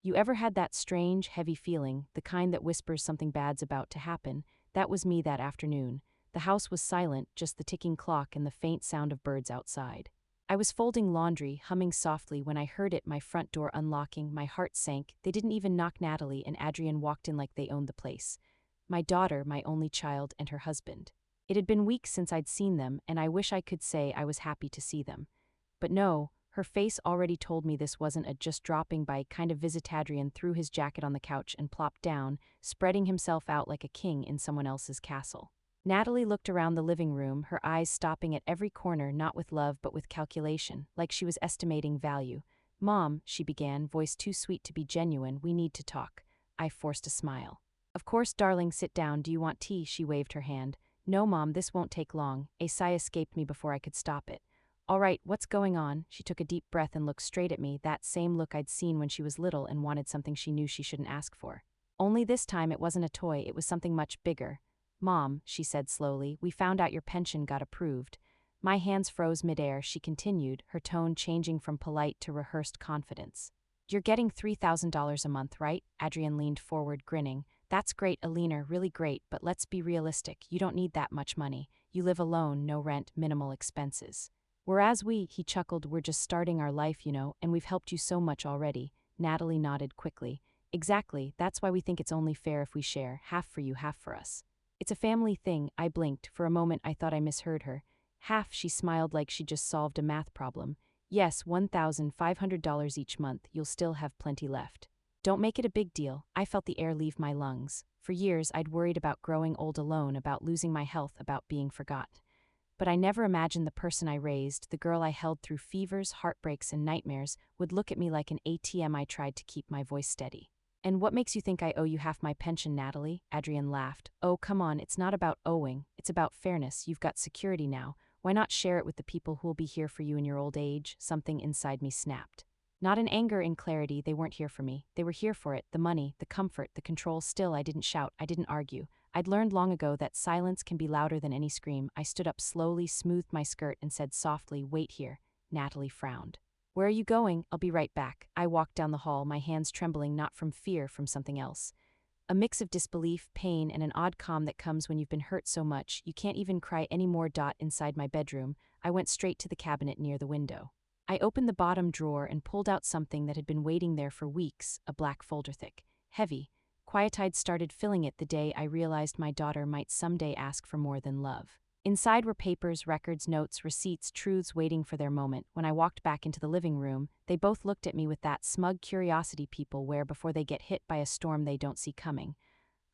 You ever had that strange, heavy feeling, the kind that whispers something bad's about to happen? That was me that afternoon. The house was silent, just the ticking clock and the faint sound of birds outside. I was folding laundry, humming softly, when I heard it, my front door unlocking. My heart sank. They didn't even knock. Natalie and Adrian walked in like they owned the place. My daughter, my only child, and her husband. It had been weeks since I'd seen them, and I wish I could say I was happy to see them. But no, her face already told me this wasn't a just dropping by kind of visit. Adrian threw his jacket on the couch and plopped down, spreading himself out like a king in someone else's castle. Natalie looked around the living room, her eyes stopping at every corner, not with love but with calculation, like she was estimating value. "Mom," she began, voice too sweet to be genuine, "we need to talk." I forced a smile. "Of course, darling, sit down. Do you want tea?" She waved her hand. "No, Mom, this won't take long." A sigh escaped me before I could stop it. "All right, what's going on?" She took a deep breath and looked straight at me, that same look I'd seen when she was little and wanted something she knew she shouldn't ask for. Only this time it wasn't a toy, it was something much bigger. "Mom," she said slowly, "we found out your pension got approved." My hands froze midair. She continued, her tone changing from polite to rehearsed confidence. "You're getting $3,000 a month, right?" Adrian leaned forward, grinning. "That's great, Alina, really great, but let's be realistic. You don't need that much money. You live alone, no rent, minimal expenses. Whereas he chuckled, we're just starting our life, and we've helped you so much already." Natalie nodded quickly. "Exactly, that's why we think it's only fair if we share, half for you, half for us." "It's a family thing." I blinked. For a moment I thought I misheard her. "Half," she smiled like she'd just solved a math problem. "Yes, $1,500 each month. You'll still have plenty left. Don't make it a big deal." I felt the air leave my lungs. For years I'd worried about growing old alone, about losing my health, about being forgotten. But I never imagined the person I raised, the girl I held through fevers, heartbreaks, and nightmares, would look at me like an ATM. I tried to keep my voice steady. "And what makes you think I owe you half my pension, Natalie?" Adrian laughed. "Oh, come on, it's not about owing, it's about fairness. You've got security now. Why not share it with the people who'll be here for you in your old age?" Something inside me snapped. Not in anger, in clarity. They weren't here for me. They were here for it, the money, the comfort, the control. Still, I didn't shout, I didn't argue. I'd learned long ago that silence can be louder than any scream. I stood up slowly, smoothed my skirt, and said softly, "Wait here." Natalie frowned. "Where are you going?" "I'll be right back." I walked down the hall, my hands trembling, not from fear, from something else. A mix of disbelief, pain, and an odd calm that comes when you've been hurt so much you can't even cry anymore. Inside my bedroom, I went straight to the cabinet near the window. I opened the bottom drawer and pulled out something that had been waiting there for weeks, a black folder, thick, heavy. Quiet. I'd started filling it the day I realized my daughter might someday ask for more than love. Inside were papers, records, notes, receipts, truths waiting for their moment. When I walked back into the living room, they both looked at me with that smug curiosity people wear before they get hit by a storm they don't see coming.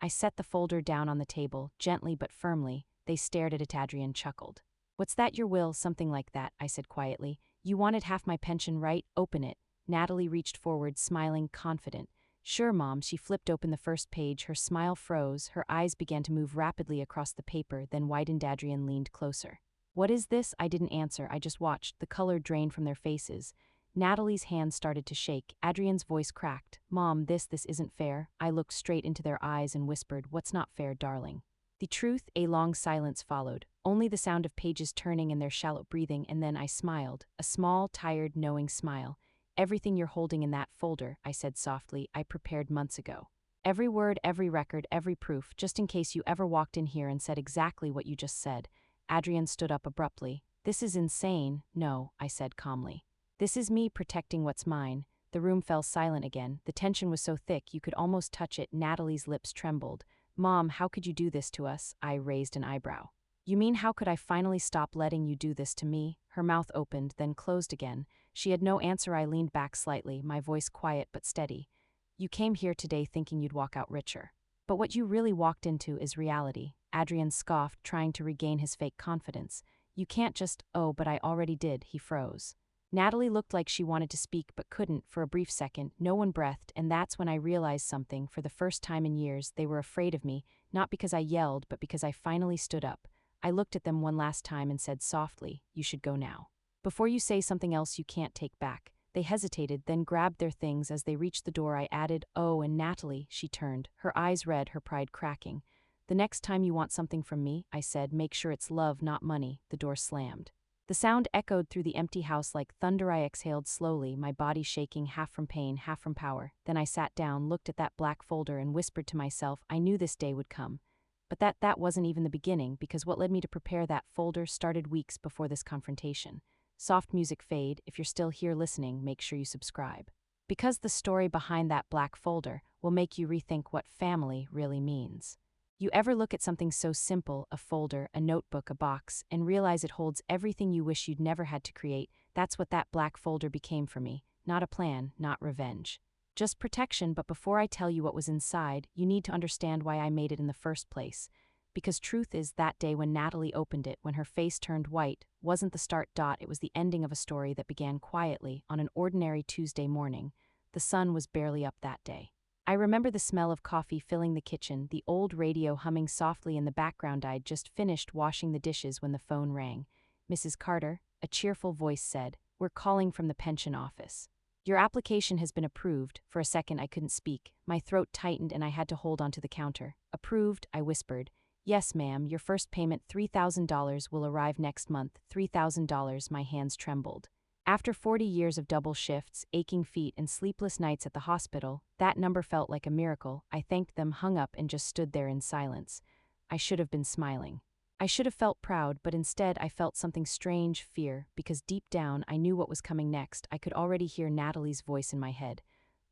I set the folder down on the table, gently but firmly. They stared at it. Adrian chuckled. "What's that, your will?" "Something like that," I said quietly. "You wanted half my pension, right? Open it." Natalie reached forward, smiling, confident. "Sure, Mom." She flipped open the first page, her smile froze, her eyes began to move rapidly across the paper, then widened. Adrian leaned closer. "What is this?" I didn't answer, I just watched, the color drain from their faces. Natalie's hand started to shake. Adrian's voice cracked. "Mom, this isn't fair." I looked straight into their eyes and whispered, "What's not fair, darling?" The truth. A long silence followed, only the sound of pages turning and their shallow breathing, and then I smiled, a small, tired, knowing smile. "Everything you're holding in that folder," I said softly, "I prepared months ago. Every word, every record, every proof, just in case you ever walked in here and said exactly what you just said." Adrian stood up abruptly. "This is insane." "No," I said calmly. "This is me protecting what's mine." The room fell silent again. The tension was so thick you could almost touch it. Natalie's lips trembled. "Mom, how could you do this to us?" I raised an eyebrow. "You mean how could I finally stop letting you do this to me?" Her mouth opened, then closed again. She had no answer. I leaned back slightly, my voice quiet but steady. "You came here today thinking you'd walk out richer. But what you really walked into is reality." Adrian scoffed, trying to regain his fake confidence. "You can't just—" "Oh, but I already did." He froze. Natalie looked like she wanted to speak but couldn't. For a brief second, no one breathed, and that's when I realized something. For the first time in years, they were afraid of me, not because I yelled, but because I finally stood up. I looked at them one last time and said softly, "You should go now. Before you say something else you can't take back." They hesitated, then grabbed their things. As they reached the door, I added, "Oh, and Natalie." She turned, her eyes red, her pride cracking. "The next time you want something from me," I said, "make sure it's love, not money." The door slammed. The The sound echoed through the empty house like thunder. I exhaled slowly, my body shaking, half from pain, half from power. Then I sat down, looked at that black folder, and whispered to myself, I knew this day would come. But that wasn't even the beginning, because what led me to prepare that folder started weeks before this confrontation. Soft music fade. If you're still here listening, make sure you subscribe. Because the story behind that black folder will make you rethink what family really means. You ever look at something so simple, a folder, a notebook, a box, and realize it holds everything you wish you'd never had to create? That's what that black folder became for me. Not a plan, not revenge. Just protection. But before I tell you what was inside, you need to understand why I made it in the first place. Because truth is, that day when Natalie opened it, when her face turned white, wasn't the start. It was the ending of a story that began quietly on an ordinary Tuesday morning. The sun was barely up that day. I remember the smell of coffee filling the kitchen, the old radio humming softly in the background. I'd just finished washing the dishes when the phone rang. Mrs. Carter, a cheerful voice said, "We're calling from the pension office. Your application has been approved." For a second I couldn't speak. My throat tightened and I had to hold onto the counter. "Approved?" I whispered. "Yes, ma'am. Your first payment, $3,000, will arrive next month." $3,000, my hands trembled. After 40 years of double shifts, aching feet, and sleepless nights at the hospital, that number felt like a miracle. I thanked them, hung up, and just stood there in silence. I should have been smiling. I should have felt proud, but instead I felt something strange, fear, because deep down I knew what was coming next. I could already hear Natalie's voice in my head.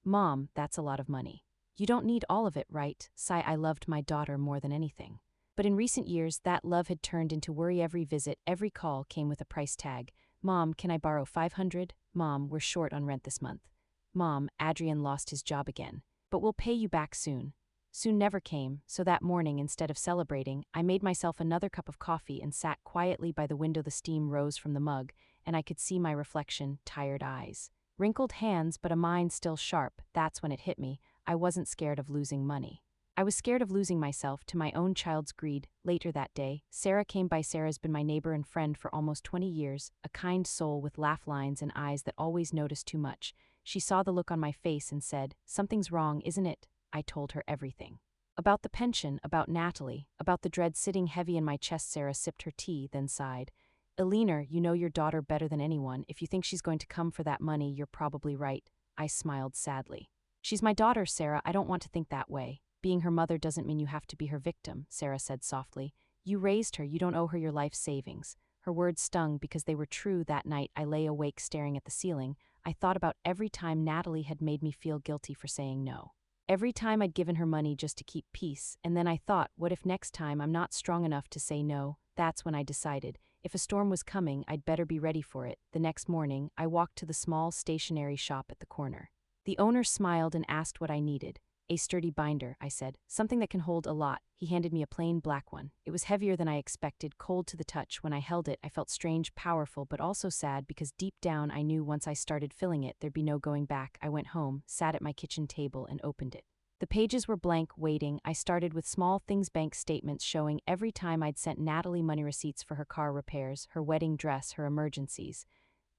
"Mom, that's a lot of money. You don't need all of it, right?" Sigh. I loved my daughter more than anything. But in recent years, that love had turned into worry. Every visit, every call came with a price tag. "Mom, can I borrow $500? Mom, we're short on rent this month. Mom, Adrian lost his job again. But we'll pay you back soon." Soon never came, so that morning, instead of celebrating, I made myself another cup of coffee and sat quietly by the window. The steam rose from the mug, and I could see my reflection, tired eyes, wrinkled hands, but a mind still sharp. That's when it hit me. I wasn't scared of losing money. I was scared of losing myself to my own child's greed. Later that day, Sarah came by. Sarah's been my neighbor and friend for almost 20 years, a kind soul with laugh lines and eyes that always noticed too much. She saw the look on my face and said, "Something's wrong, isn't it?" I told her everything. About the pension, about Natalie, about the dread sitting heavy in my chest. Sarah sipped her tea, then sighed. "Eleanor, you know your daughter better than anyone. If you think she's going to come for that money, you're probably right." I smiled sadly. "She's my daughter, Sarah. I don't want to think that way. Being her mother doesn't mean you have to be her victim," Sarah said softly. "You raised her. You don't owe her your life savings." Her words stung because they were true. That night, I lay awake staring at the ceiling. I thought about every time Natalie had made me feel guilty for saying no. Every time I'd given her money just to keep peace, and then I thought, what if next time I'm not strong enough to say no? That's when I decided, if a storm was coming, I'd better be ready for it. The next morning, I walked to the small stationery shop at the corner. The owner smiled and asked what I needed. "A sturdy binder," I said. "Something that can hold a lot." He handed me a plain black one. It was heavier than I expected, cold to the touch. When I held it, I felt strange, powerful, but also sad, because deep down I knew once I started filling it, there'd be no going back. I went home, sat at my kitchen table, and opened it. The pages were blank, waiting. I started with small things, bank statements showing every time I'd sent Natalie money, receipts for her car repairs, her wedding dress, her emergencies.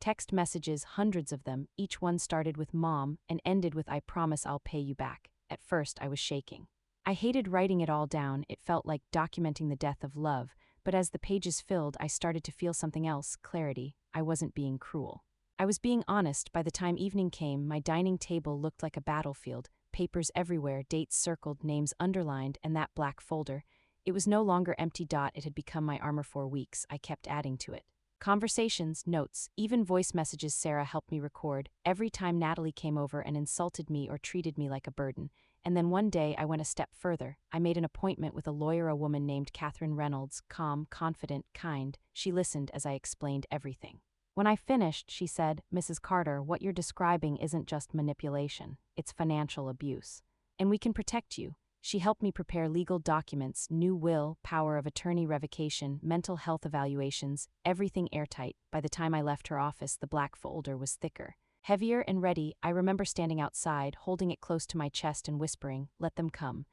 Text messages, hundreds of them. Each one started with "Mom" and ended with "I promise I'll pay you back." At first, I was shaking. I hated writing it all down. It felt like documenting the death of love. But as the pages filled, I started to feel something else, clarity. I wasn't being cruel. I was being honest. By the time evening came, my dining table looked like a battlefield. Papers everywhere, dates circled, names underlined, and that black folder. It was no longer empty. It had become my armor. For weeks, I kept adding to it. Conversations, notes, even voice messages Sarah helped me record, every time Natalie came over and insulted me or treated me like a burden. And then one day I went a step further. I made an appointment with a lawyer, a woman named Catherine Reynolds, calm, confident, kind. She listened as I explained everything. When I finished, she said, "Mrs. Carter, what you're describing isn't just manipulation, it's financial abuse. And we can protect you." She helped me prepare legal documents, new will, power of attorney revocation, mental health evaluations, everything airtight. By the time I left her office, the black folder was thicker, heavier, and ready. I remember standing outside, holding it close to my chest and whispering, "Let them come."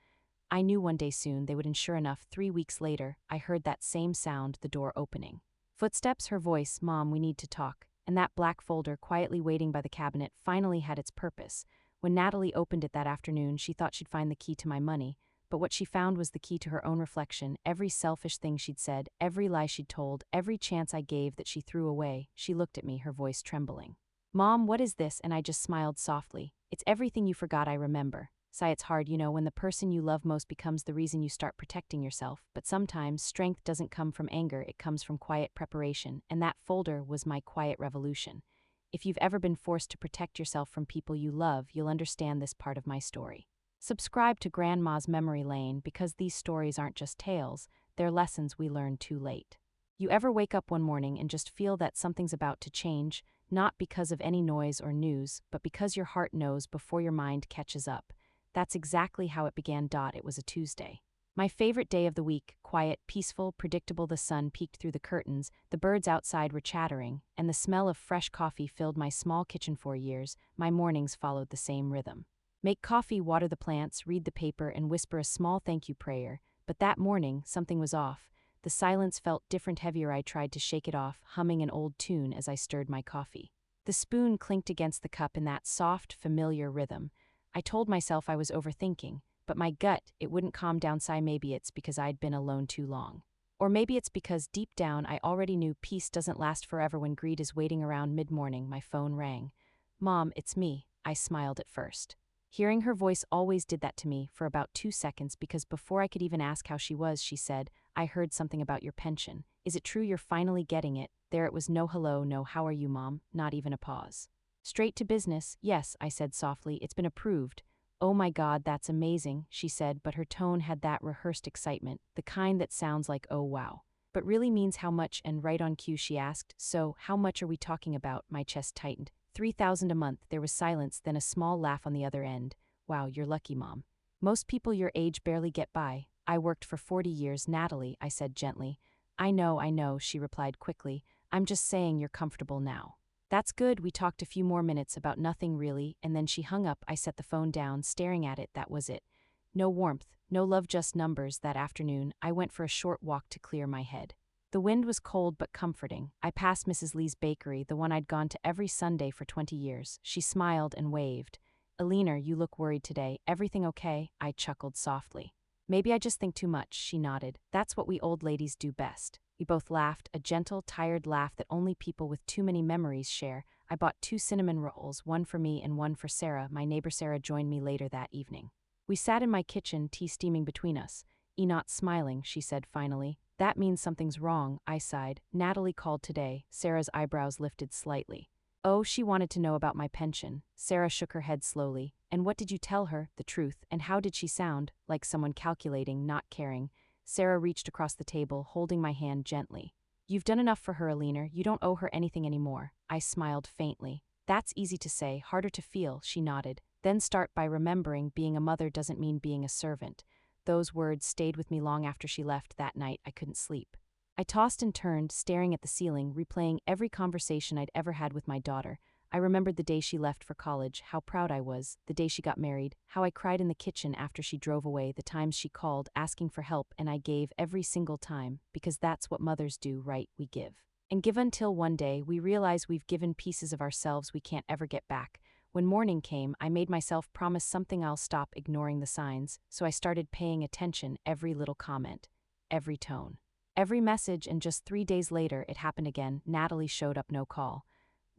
I knew one day soon they would, and sure enough, 3 weeks later, I heard that same sound, the door opening. Footsteps, her voice, "Mom, we need to talk." And that black folder, quietly waiting by the cabinet, finally had its purpose. When Natalie opened it that afternoon, she thought she'd find the key to my money, but what she found was the key to her own reflection. Every selfish thing she'd said, every lie she'd told, every chance I gave that she threw away. She looked at me, her voice trembling. "Mom, what is this?" And I just smiled softly. "It's everything you forgot, I remember." Sigh, it's hard, when the person you love most becomes the reason you start protecting yourself, but sometimes strength doesn't come from anger, it comes from quiet preparation, and that folder was my quiet revolution. If you've ever been forced to protect yourself from people you love, you'll understand this part of my story. Subscribe to Grandma's Memory Lane because these stories aren't just tales, they're lessons we learn too late. You ever wake up one morning and just feel that something's about to change, not because of any noise or news, but because your heart knows before your mind catches up? That's exactly how it began. It was a Tuesday. My favorite day of the week, quiet, peaceful, predictable. The sun peeked through the curtains, the birds outside were chattering, and the smell of fresh coffee filled my small kitchen. For years, my mornings followed the same rhythm. Make coffee, water the plants, read the paper, and whisper a small thank you prayer. But that morning, something was off. The silence felt different, heavier. I tried to shake it off, humming an old tune as I stirred my coffee. The spoon clinked against the cup in that soft, familiar rhythm. I told myself I was overthinking, but my gut, it wouldn't calm down. Sigh, maybe it's because I'd been alone too long. Or maybe it's because deep down I already knew peace doesn't last forever when greed is waiting around. Mid-morning, my phone rang. "Mom, it's me." I smiled at first. Hearing her voice always did that to me for about 2 seconds, because before I could even ask how she was, she said, "I heard something about your pension. Is it true you're finally getting it?" There it was, no hello, no "how are you, Mom," not even a pause. Straight to business. "Yes," I said softly, "it's been approved." "Oh my God, that's amazing," she said, but her tone had that rehearsed excitement, the kind that sounds like "oh wow," but really means how much. And right on cue she asked, "So, how much are we talking about?" My chest tightened. "3,000 a month." There was silence, then a small laugh on the other end. "Wow, you're lucky, Mom. Most people your age barely get by." "I worked for 40 years, Natalie," I said gently. I know," she replied quickly. "I'm just saying you're comfortable now." "That's good." We talked a few more minutes about nothing really, and then she hung up. I set the phone down, staring at it. That was it. No warmth, no love, just numbers. That afternoon, I went for a short walk to clear my head. The wind was cold but comforting. I passed Mrs. Lee's bakery, the one I'd gone to every Sunday for 20 years. She smiled and waved. "Alina, you look worried today. Everything okay?" I chuckled softly. "Maybe I just think too much," she nodded. "That's what we old ladies do best." We both laughed, a gentle, tired laugh that only people with too many memories share. I bought 2 cinnamon rolls, one for me and one for Sarah. My neighbor Sarah joined me later that evening. We sat in my kitchen, tea steaming between us. "Not smiling," she said finally. "That means something's wrong," I sighed. "Natalie called today." Sarah's eyebrows lifted slightly. "Oh, she wanted to know about my pension." Sarah shook her head slowly. "And what did you tell her?" "The truth." "And how did she sound?" "Like someone calculating, not caring." Sarah reached across the table, holding my hand gently. "You've done enough for her, Alina. You don't owe her anything anymore." I smiled faintly. "That's easy to say, harder to feel," she nodded. "Then start by remembering being a mother doesn't mean being a servant." Those words stayed with me long after she left. That night, I couldn't sleep. I tossed and turned, staring at the ceiling, replaying every conversation I'd ever had with my daughter. I remembered the day she left for college, how proud I was, the day she got married, how I cried in the kitchen after she drove away, the times she called, asking for help, and I gave every single time, because that's what mothers do, right? We give. And give until one day we realize we've given pieces of ourselves we can't ever get back. When morning came, I made myself promise something: I'll stop ignoring the signs, so I started paying attention, every little comment, every tone, every message, and just 3 days later it happened again. Natalie showed up, no call.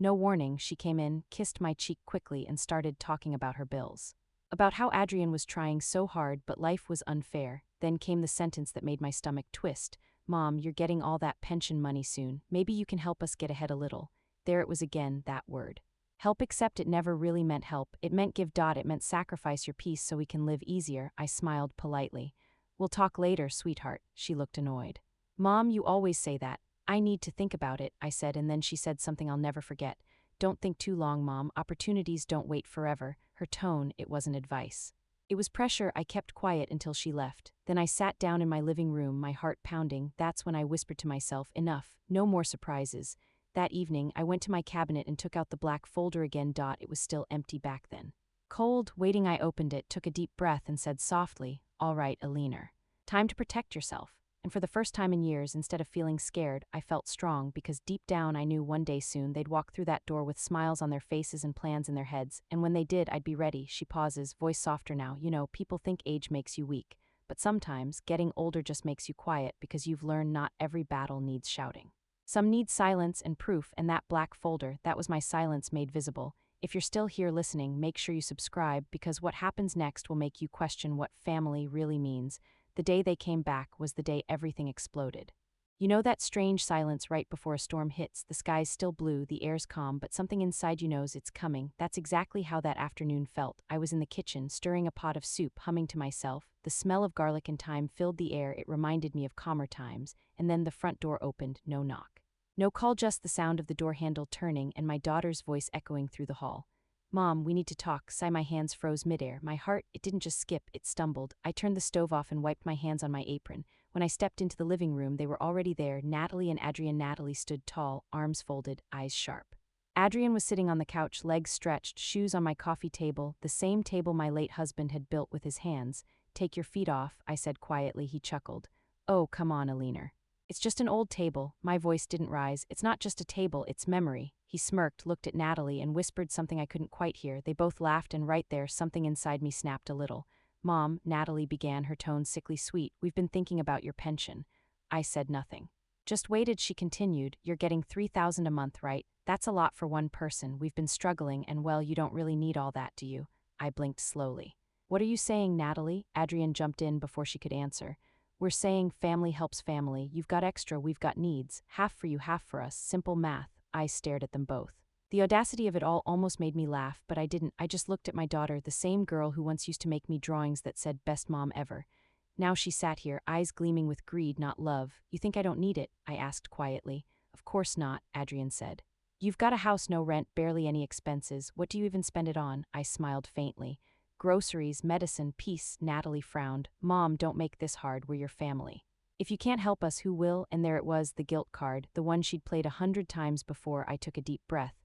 No warning. She came in, kissed my cheek quickly, and started talking about her bills. About how Adrian was trying so hard but life was unfair. Then came the sentence that made my stomach twist. "Mom, you're getting all that pension money soon. Maybe you can help us get ahead a little." There it was again, that word. Help, except it never really meant help. It meant give. It meant sacrifice your peace so we can live easier. I smiled politely. "We'll talk later, sweetheart." She looked annoyed. "Mom, you always say that." "I need to think about it," I said, and then she said something I'll never forget. "Don't think too long, Mom. Opportunities don't wait forever." Her tone, it wasn't advice. It was pressure. I kept quiet until she left. Then I sat down in my living room, my heart pounding. That's when I whispered to myself, enough, no more surprises. That evening, I went to my cabinet and took out the black folder again. It was still empty back then. Cold, waiting. I opened it, took a deep breath, and said softly, "All right, Alina. Time to protect yourself." And for the first time in years, instead of feeling scared, I felt strong, because deep down I knew one day soon they'd walk through that door with smiles on their faces and plans in their heads, and when they did, I'd be ready. She pauses, voice softer now. "People think age makes you weak, but sometimes getting older just makes you quiet because you've learned not every battle needs shouting. Some need silence and proof, and that black folder, that was my silence made visible. If you're still here listening, make sure you subscribe because what happens next will make you question what family really means. The day they came back was the day everything exploded. You know that strange silence right before a storm hits, the sky's still blue, the air's calm, but something inside you knows it's coming. That's exactly how that afternoon felt. I was in the kitchen, stirring a pot of soup, humming to myself. The smell of garlic and thyme filled the air, it reminded me of calmer times, and then the front door opened, no knock. No call, just the sound of the door handle turning and my daughter's voice echoing through the hall. "Mom, we need to talk." Sigh, my hands froze midair. My heart, it didn't just skip, it stumbled. I turned the stove off and wiped my hands on my apron. When I stepped into the living room, they were already there, Natalie and Adrian. Natalie stood tall, arms folded, eyes sharp. Adrian was sitting on the couch, legs stretched, shoes on my coffee table, the same table my late husband had built with his hands. "Take your feet off," I said quietly. He chuckled. "Oh, come on, Alina. It's just an old table." My voice didn't rise. "It's not just a table, it's memory." He smirked, looked at Natalie, and whispered something I couldn't quite hear. They both laughed, and right there, something inside me snapped a little. "Mom," Natalie began, her tone sickly sweet, "we've been thinking about your pension." I said nothing. "Just waited," she continued. "You're getting $3,000 a month, right? That's a lot for one person. We've been struggling, and well, you don't really need all that, do you?" I blinked slowly. "What are you saying, Natalie?" Adrian jumped in before she could answer. "We're saying family helps family. You've got extra, we've got needs. Half for you, half for us. Simple math." I stared at them both. The audacity of it all almost made me laugh, but I didn't. I just looked at my daughter, the same girl who once used to make me drawings that said "best mom ever." Now she sat here, eyes gleaming with greed, not love. "You think I don't need it?" I asked quietly. "Of course not," Adrian said. "You've got a house, no rent, barely any expenses. What do you even spend it on?" I smiled faintly. "Groceries, medicine, peace." Natalie frowned. "Mom, don't make this hard. We're your family. If you can't help us, who will?" And there it was, the guilt card, the one she'd played 100 times before. I took a deep breath.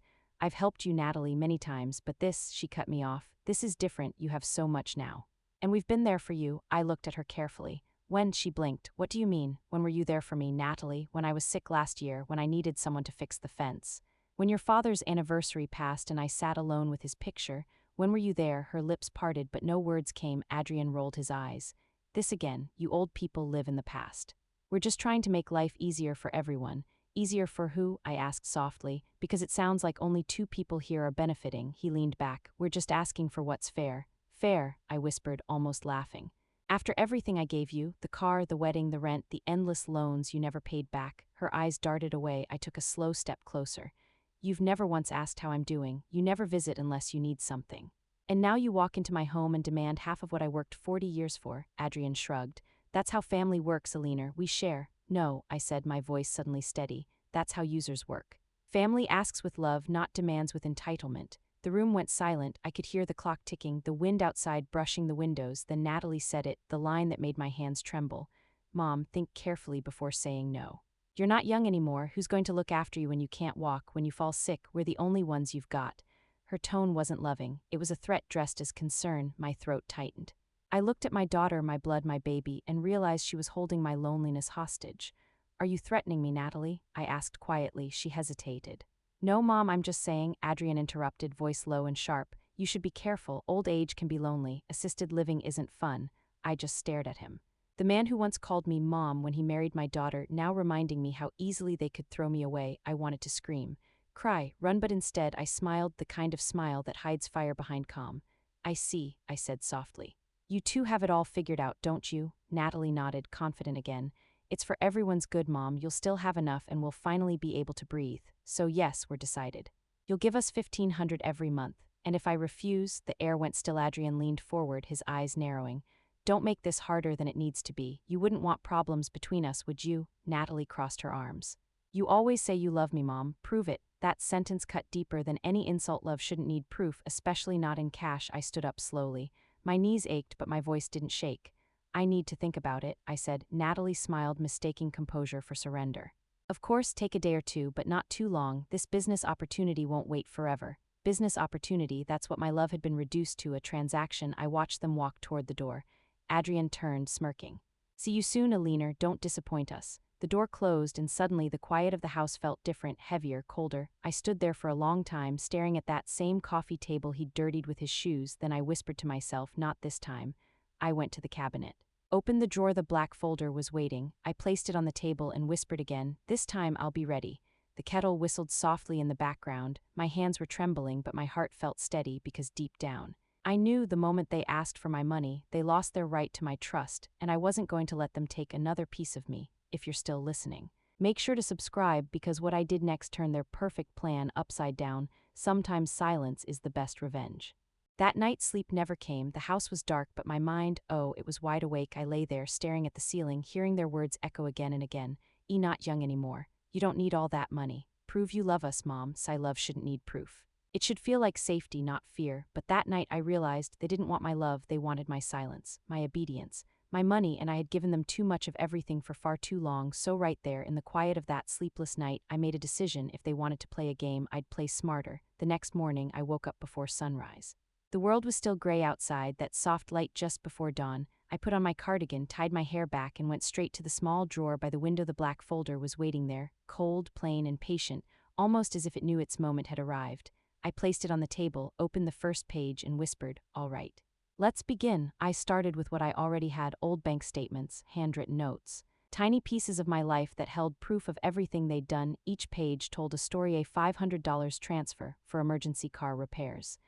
"I've helped you, Natalie, many times, but this," she cut me off, "this is different. You have so much now. And we've been there for you." I looked at her carefully. "When?" She blinked. "What do you mean? When were you there for me, Natalie?" "When I was sick last year, when I needed someone to fix the fence. When your father's anniversary passed and I sat alone with his picture. When were you there?" Her lips parted, but no words came. Adrian rolled his eyes. "This again, you old people live in the past. We're just trying to make life easier for everyone." "Easier for who?" I asked softly, because it sounds like only two people here are benefiting. He leaned back. "We're just asking for what's fair." "Fair," I whispered, almost laughing. "After everything I gave you, the car, the wedding, the rent, the endless loans you never paid back." Her eyes darted away. I took a slow step closer. "You've never once asked how I'm doing. You never visit unless you need something. And now you walk into my home and demand half of what I worked 40 years for." Adrian shrugged. "That's how family works, Alina. We share." "No," I said, my voice suddenly steady. "That's how users work. Family asks with love, not demands with entitlement." The room went silent. I could hear the clock ticking, the wind outside brushing the windows. Then Natalie said it, the line that made my hands tremble. "Mom, think carefully before saying no. You're not young anymore. Who's going to look after you when you can't walk, when you fall sick? We're the only ones you've got." Her tone wasn't loving. It was a threat dressed as concern. My throat tightened. I looked at my daughter, my blood, my baby, and realized she was holding my loneliness hostage. "Are you threatening me, Natalie?" I asked quietly. She hesitated. "No, Mom, I'm just saying," Adrian interrupted, voice low and sharp. "You should be careful. Old age can be lonely. Assisted living isn't fun." I just stared at him. The man who once called me Mom when he married my daughter, now reminding me how easily they could throw me away. I wanted to scream, cry, run, but instead I smiled, the kind of smile that hides fire behind calm. "I see," I said softly. "You two have it all figured out, don't you?" Natalie nodded, confident again. "It's for everyone's good, Mom. You'll still have enough and we'll finally be able to breathe. So yes, we're decided. You'll give us $1,500 every month. And if I refuse," the air went still. Adrian leaned forward, his eyes narrowing. "Don't make this harder than it needs to be. You wouldn't want problems between us, would you?" Natalie crossed her arms. "You always say you love me, Mom. Prove it." That sentence cut deeper than any insult. Love shouldn't need proof, especially not in cash. I stood up slowly. My knees ached, but my voice didn't shake. "I need to think about it," I said. Natalie smiled, mistaking composure for surrender. "Of course, take a day or two, but not too long. This business opportunity won't wait forever." Business opportunity, that's what my love had been reduced to, a transaction. I watched them walk toward the door. Adrian turned, smirking. "See you soon, Alina. Don't disappoint us." The door closed, and suddenly the quiet of the house felt different, heavier, colder. I stood there for a long time, staring at that same coffee table he'd dirtied with his shoes. Then I whispered to myself, "Not this time." I went to the cabinet, opened the drawer. The black folder was waiting. I placed it on the table and whispered again, "This time I'll be ready." The kettle whistled softly in the background. My hands were trembling, but my heart felt steady because deep down, I knew the moment they asked for my money, they lost their right to my trust, and I wasn't going to let them take another piece of me. If you're still listening, make sure to subscribe, because what I did next turned their perfect plan upside down. Sometimes silence is the best revenge. That night sleep never came. The house was dark, but my mind, oh, it was wide awake. I lay there, staring at the ceiling, hearing their words echo again and again. Not young anymore. You don't need all that money. Prove you love us, Mom. Sigh, love shouldn't need proof. It should feel like safety, not fear. But that night I realized they didn't want my love, they wanted my silence, my obedience, my money, and I had given them too much of everything for far too long. So right there, in the quiet of that sleepless night, I made a decision. If they wanted to play a game, I'd play smarter. The next morning, I woke up before sunrise. The world was still gray outside, that soft light just before dawn. I put on my cardigan, tied my hair back, and went straight to the small drawer by the window. The black folder was waiting there, cold, plain, and patient, almost as if it knew its moment had arrived. I placed it on the table, opened the first page, and whispered, "All right. Let's begin." I started with what I already had: old bank statements, handwritten notes, tiny pieces of my life that held proof of everything they'd done. Each page told a story: a $500 transfer for emergency car repairs,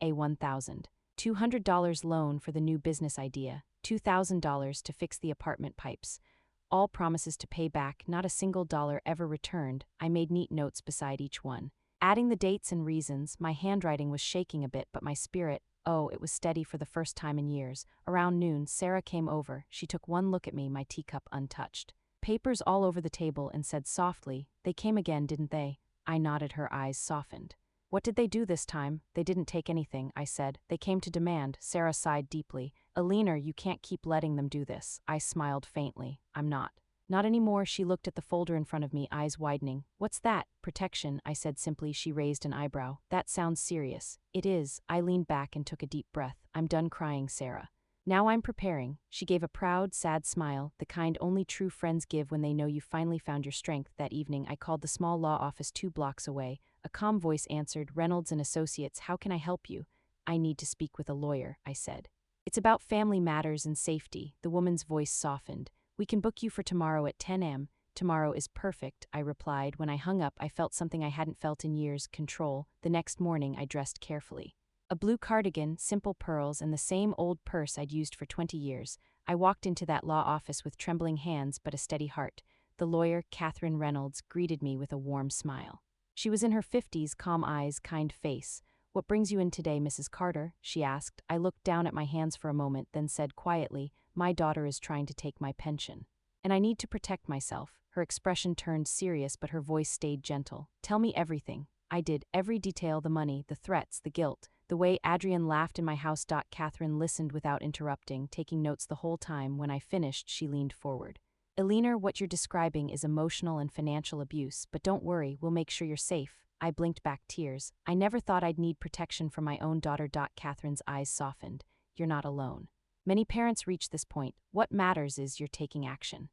a $1,200 loan for the new business idea, $2,000 to fix the apartment pipes. All promises to pay back, not a single dollar ever returned. I made neat notes beside each one, adding the dates and reasons. My handwriting was shaking a bit, but my spirit, oh, it was steady for the first time in years. Around noon, Sarah came over. She took one look at me, my teacup untouched, papers all over the table, and said softly, "They came again, didn't they?" I nodded. Her eyes softened. "What did they do this time?" "They didn't take anything," I said. "They came to demand." Sarah sighed deeply. "Elena, you can't keep letting them do this." I smiled faintly. "I'm not. Not anymore." She looked at the folder in front of me, eyes widening. "What's that?" "Protection," I said simply. She raised an eyebrow. "That sounds serious." "It is." I leaned back and took a deep breath. "I'm done crying, Sarah. Now I'm preparing." She gave a proud, sad smile, the kind only true friends give when they know you finally found your strength. That evening, I called the small law office 2 blocks away. A calm voice answered, "Reynolds and Associates, how can I help you?" "I need to speak with a lawyer," I said. "It's about family matters and safety." The woman's voice softened. "We can book you for tomorrow at 10 a.m. "Tomorrow is perfect," I replied. When I hung up, I felt something I hadn't felt in years: control. The next morning, I dressed carefully. A blue cardigan, simple pearls, and the same old purse I'd used for 20 years. I walked into that law office with trembling hands but a steady heart. The lawyer, Catherine Reynolds, greeted me with a warm smile. She was in her 50s, calm eyes, kind face. "What brings you in today, Mrs. Carter?" she asked. I looked down at my hands for a moment, then said quietly, "My daughter is trying to take my pension, and I need to protect myself." Her expression turned serious, but her voice stayed gentle. "Tell me everything." I did, every detail: the money, the threats, the guilt, the way Adrian laughed in my house. Catherine listened without interrupting, taking notes the whole time. When I finished, she leaned forward. "Elena, what you're describing is emotional and financial abuse, but don't worry, we'll make sure you're safe." I blinked back tears. I never thought I'd need protection from my own daughter. Catherine's eyes softened. "You're not alone. Many parents reach this point. What matters is you're taking action."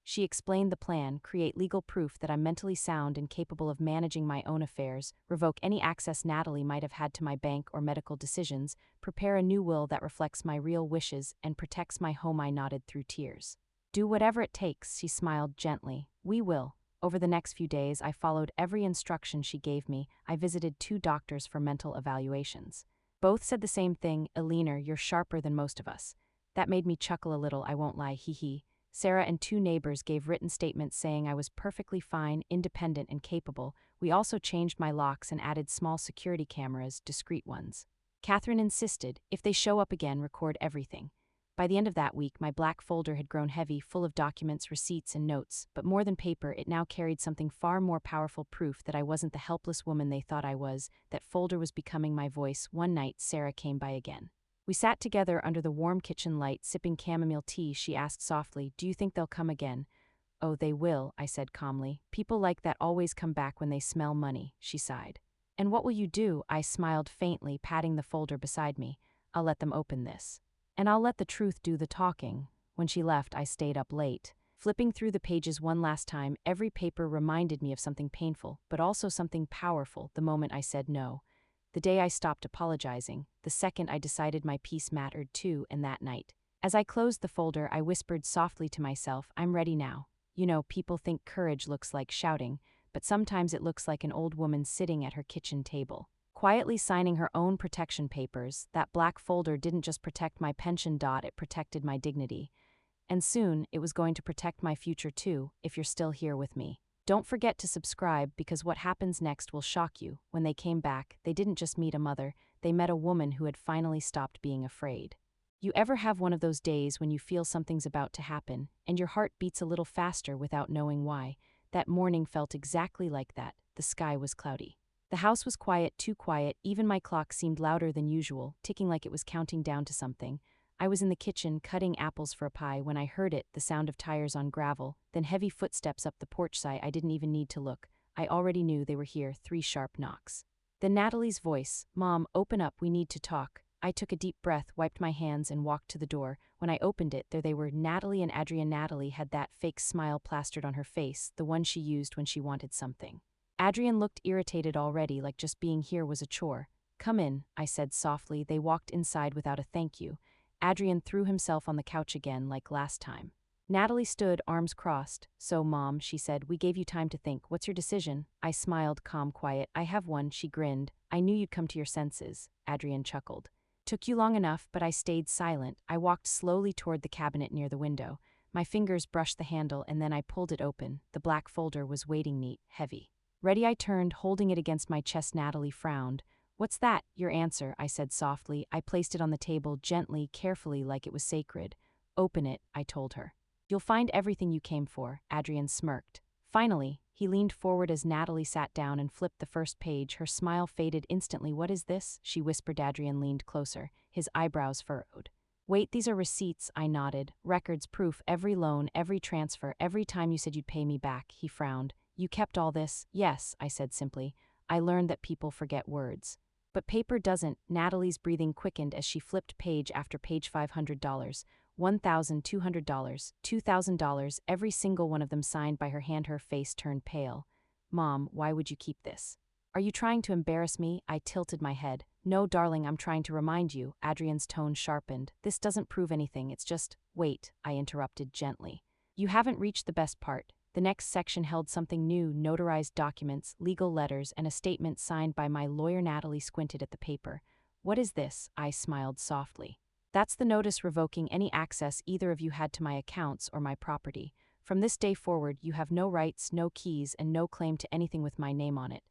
She explained the plan: create legal proof that I'm mentally sound and capable of managing my own affairs, revoke any access Natalie might have had to my bank or medical decisions, prepare a new will that reflects my real wishes and protects my home. I nodded through tears. "Do whatever it takes," she smiled gently. "We will." Over the next few days, I followed every instruction she gave me. I visited 2 doctors for mental evaluations. Both said the same thing: "Elena, you're sharper than most of us." That made me chuckle a little, I won't lie, hee. Sarah and 2 neighbors gave written statements saying I was perfectly fine, independent, and capable. We also changed my locks and added small security cameras, discreet ones. Catherine insisted, if they show up again, record everything. By the end of that week, my black folder had grown heavy, full of documents, receipts, and notes. But more than paper, it now carried something far more powerful: proof that I wasn't the helpless woman they thought I was. That folder was becoming my voice. One night, Sarah came by again. We sat together under the warm kitchen light, sipping chamomile tea. She asked softly, "Do you think they'll come again?" "Oh, they will," I said calmly. "People like that always come back when they smell money." She sighed. "And what will you do?" I smiled faintly, patting the folder beside me. "I'll let them open this. And I'll let the truth do the talking." When she left, I stayed up late, flipping through the pages one last time. Every paper reminded me of something painful, but also something powerful: the moment I said no. The day I stopped apologizing, the second I decided my peace mattered too, and that night, As I closed the folder, I whispered softly to myself, I'm ready now. You know, people think courage looks like shouting, but sometimes it looks like an old woman sitting at her kitchen table, quietly signing her own protection papers. That black folder didn't just protect my pension, it protected my dignity. And soon, it was going to protect my future too, if you're still here with me. Don't forget to subscribe, because what happens next will shock you. When they came back, they didn't just meet a mother, they met a woman who had finally stopped being afraid. You ever have one of those days when you feel something's about to happen, and your heart beats a little faster without knowing why? That morning felt exactly like that. The sky was cloudy. The house was quiet, too quiet. Even my clock seemed louder than usual, ticking like it was counting down to something. I was in the kitchen cutting apples for a pie when I heard it, the sound of tires on gravel, then heavy footsteps up the porch side. I didn't even need to look. I already knew they were here, 3 sharp knocks. Then Natalie's voice, Mom, open up, we need to talk. I took a deep breath, wiped my hands, and walked to the door. When I opened it, there they were, Natalie and Adrian. Natalie had that fake smile plastered on her face, the one she used when she wanted something. Adrian looked irritated already, like just being here was a chore. Come in, I said softly. They walked inside without a thank you. Adrian threw himself on the couch again, like last time. Natalie stood, arms crossed. So, Mom, she said, we gave you time to think. What's your decision? I smiled, calm, quiet. I have one, she grinned. I knew you'd come to your senses. Adrian chuckled. Took you long enough, but I stayed silent. I walked slowly toward the cabinet near the window. My fingers brushed the handle, and then I pulled it open. The black folder was waiting neat, heavy. Ready, I turned, holding it against my chest. Natalie frowned. What's that? Your answer, I said softly. I placed it on the table, gently, carefully, like it was sacred. Open it, I told her. You'll find everything you came for. Adrian smirked. Finally, he leaned forward as Natalie sat down and flipped the first page. Her smile faded instantly. What is this? She whispered. Adrian leaned closer, his eyebrows furrowed. Wait, these are receipts, I nodded. Records, proof, every loan, every transfer, every time you said you'd pay me back. He frowned. You kept all this? Yes, I said simply. I learned that people forget words. But paper doesn't. Natalie's breathing quickened as she flipped page after page. $500, $1,200, $2,000, every single one of them signed by her hand. Her face turned pale. Mom, why would you keep this? Are you trying to embarrass me? I tilted my head. No, darling, I'm trying to remind you. Adrian's tone sharpened. This doesn't prove anything, it's just… Wait, I interrupted gently. You haven't reached the best part. The next section held something new, notarized documents, legal letters, and a statement signed by my lawyer. Natalie squinted at the paper. What is this? I smiled softly. That's the notice revoking any access either of you had to my accounts or my property. From this day forward, you have no rights, no keys, and no claim to anything with my name on it.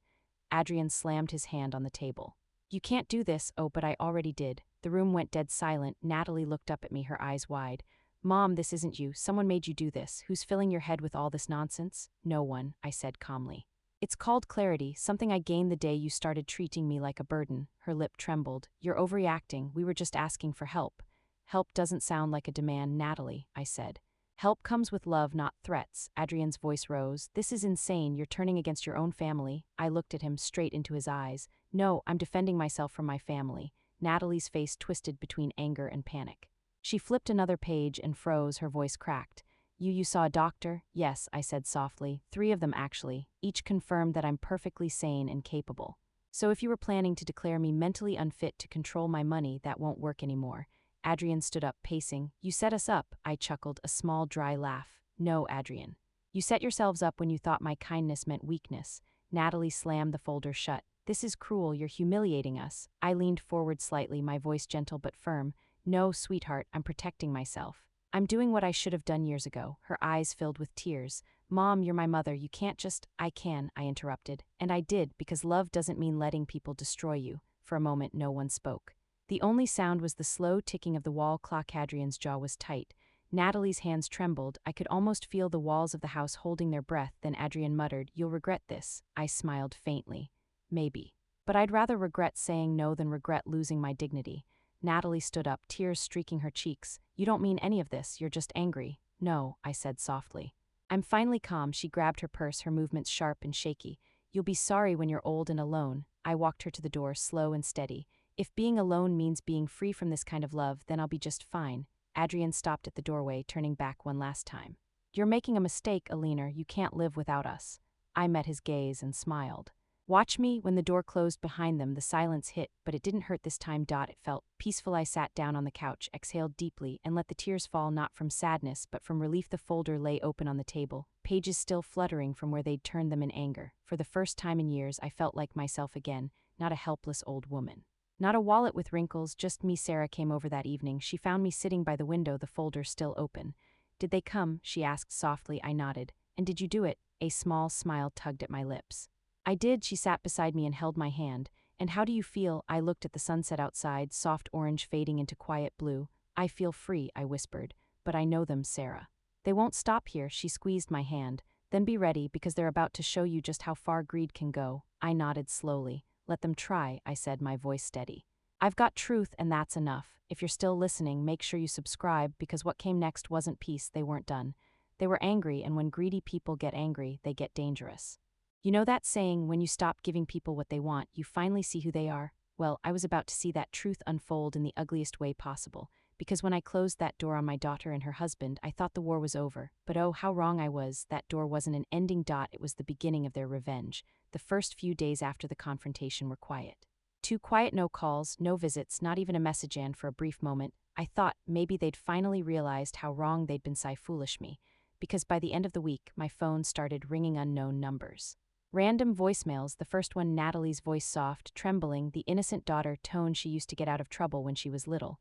Adrian slammed his hand on the table. You can't do this. Oh, but I already did. The room went dead silent. Natalie looked up at me, her eyes wide. Mom, this isn't you. Someone made you do this. Who's filling your head with all this nonsense? No one, I said calmly. It's called clarity, something I gained the day you started treating me like a burden. Her lip trembled. You're overreacting. We were just asking for help. Help doesn't sound like a demand, Natalie, I said. Help comes with love, not threats. Adrian's voice rose. This is insane. You're turning against your own family. I looked at him straight into his eyes. No, I'm defending myself from my family. Natalie's face twisted between anger and panic. She flipped another page and froze, her voice cracked. You saw a doctor? Yes, I said softly. 3 of them, actually. Each confirmed that I'm perfectly sane and capable. So if you were planning to declare me mentally unfit to control my money, that won't work anymore. Adrian stood up, pacing. You set us up, I chuckled, a small, dry laugh. No, Adrian. You set yourselves up when you thought my kindness meant weakness. Natalie slammed the folder shut. This is cruel, you're humiliating us. I leaned forward slightly, my voice gentle but firm. No, sweetheart, I'm protecting myself. I'm doing what I should have done years ago. Her eyes filled with tears. Mom, you're my mother. You can't just… I can, I interrupted. And I did, because love doesn't mean letting people destroy you. For a moment, no one spoke. The only sound was the slow ticking of the wall clock. Adrian's jaw was tight. Natalie's hands trembled. I could almost feel the walls of the house holding their breath. Then Adrian muttered, You'll regret this. I smiled faintly. Maybe. But I'd rather regret saying no than regret losing my dignity. Natalie stood up, tears streaking her cheeks. You don't mean any of this, you're just angry. No, I said softly. I'm finally calm. She grabbed her purse, her movements sharp and shaky. You'll be sorry when you're old and alone. I walked her to the door, slow and steady. If being alone means being free from this kind of love, then I'll be just fine. Adrian stopped at the doorway, turning back one last time. You're making a mistake, Alina. You can't live without us. I met his gaze and smiled. Watch me. When the door closed behind them, the silence hit, but it didn't hurt this time. It felt peaceful. I sat down on the couch, exhaled deeply, and let the tears fall, not from sadness, but from relief. The folder lay open on the table, pages still fluttering from where they'd turned them in anger. For the first time in years, I felt like myself again, not a helpless old woman. Not a wallet with wrinkles, just me. Sarah came over that evening. She found me sitting by the window, the folder still open. "Did they come?" she asked softly. I nodded. "And did you do it?" A small smile tugged at my lips. "I did." She sat beside me and held my hand. "And how do you feel?" I looked at the sunset outside, soft orange fading into quiet blue. "I feel free," I whispered. "But I know them, Sarah. They won't stop here." She squeezed my hand. "Then be ready, because they're about to show you just how far greed can go." I nodded slowly. "Let them try," I said, my voice steady. "I've got truth, and that's enough. If you're still listening, make sure you subscribe, because what came next wasn't peace. They weren't done. They were angry, and when greedy people get angry, they get dangerous. You know that saying, when you stop giving people what they want, you finally see who they are? Well, I was about to see that truth unfold in the ugliest way possible, because when I closed that door on my daughter and her husband, I thought the war was over. But oh, how wrong I was. That door wasn't an ending. It was the beginning of their revenge. The first few days after the confrontation were quiet. Too quiet. No calls, no visits, not even a message. And for a brief moment, I thought maybe they'd finally realized how wrong they'd been. Foolish me. Because by the end of the week, my phone started ringing unknown numbers. Random voicemails. The first one, Natalie's voice, soft, trembling, the innocent daughter tone she used to get out of trouble when she was little.